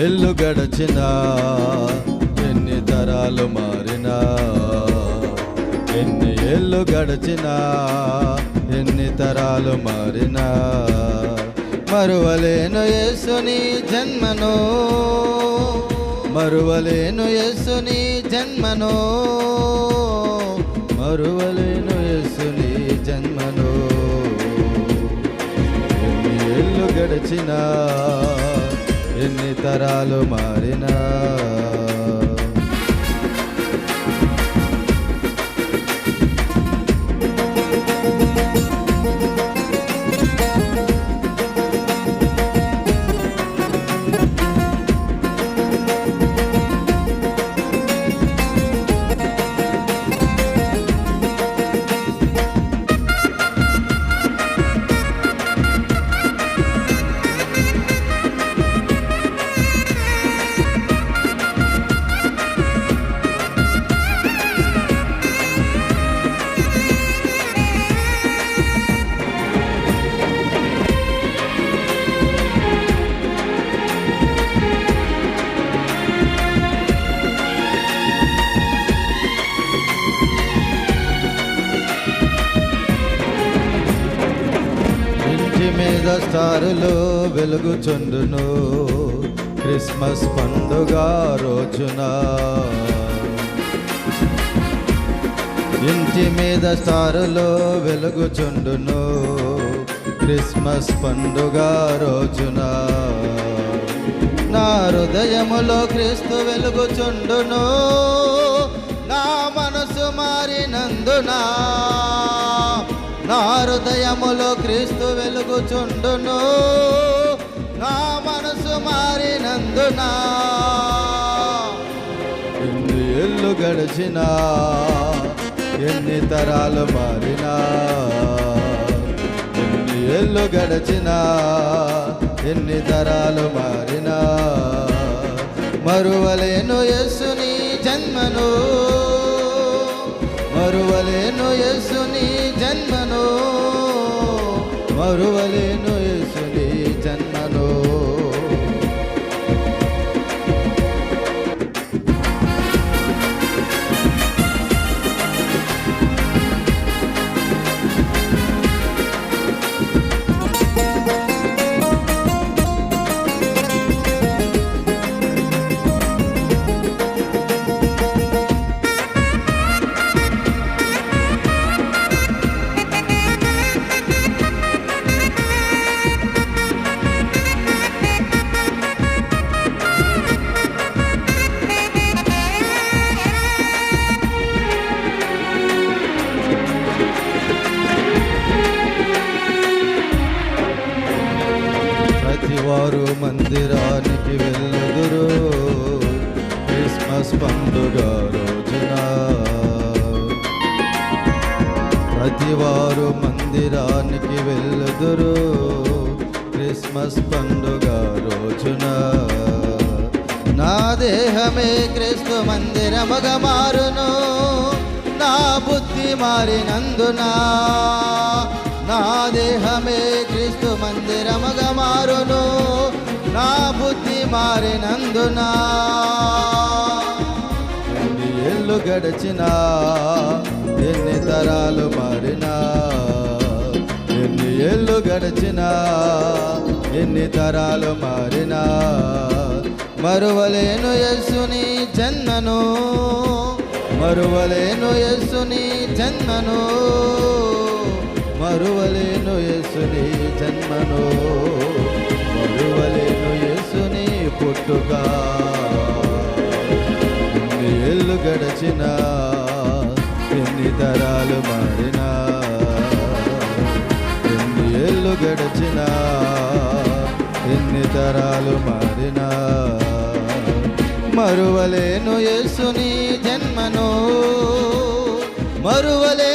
ఏళ్ళు గడచినా, ఎన్ని తరాలు మారినా, ఎన్ని ఏళ్ళు గడచినా, ఎన్ని తరాలు మారినా, మరువలేను యేసుని జన్మను, మరువలేను యేసుని జన్మను, మరువలేను యేసుని జన్మను. ఎన్ని ఏళ్ళు గడచినా, ఎన్ని తరాలు మారినా, మీద స్టారులు వెలుగుచుండును క్రిస్మస్ పండుగ రోజున. ఇంటి మీద స్టారులు వెలుగుచుండును క్రిస్మస్ పండుగ రోజున. నా హృదయములో క్రీస్తు వెలుగుచుండును, నా మనసు మారినందున. నా హృదయములో క్రీస్తు వెలుగుచుండును, నా మనసు మారినందున. ఎన్ని ఏళ్ళు గడిచినా, ఎన్ని తరాలు మారినా, ఎన్ని ఏళ్ళు గడిచినా, ఎన్ని తరాలు మారినా, మరువలేను యేసుని జన్మను, మరువలేను యేసుని జన్మను, మరువలేను యేసుని జన్మను. ప్రతివారు మందిరానికి వెళ్ళుదురు క్రిస్మస్ పండుగ రోజున. ప్రతివారు మందిరానికి వెళ్ళుదురు క్రిస్మస్ పండుగ రోజున. నా దేహమే క్రీస్తు మందిరముగా మారును, నా బుద్ధి మారినందున. నా దేహమే క్రీస్తు మందిరముగా మారును, నా బుద్ధి మారినందున. ఎన్ని ఏళ్ళు గడిచినా, ఎన్ని తరాలు మారినా, ఎన్ని ఏళ్ళు గడిచినా, ఎన్ని తరాలు మారినా, మరువలేను యేసుని జన్మను, మరువలేను యేసుని జన్మను, మరువలేను యేసుని జన్మను. ఉన్నట్టుగా ఎన్ని ఏళ్ళు గడచినా ఎన్ని తరాలు మారినా ఎన్ని ఏళ్ళు గడచినా ఎన్ని తరాలు మారినా మరువలేను యేసుని జన్మను మరువలే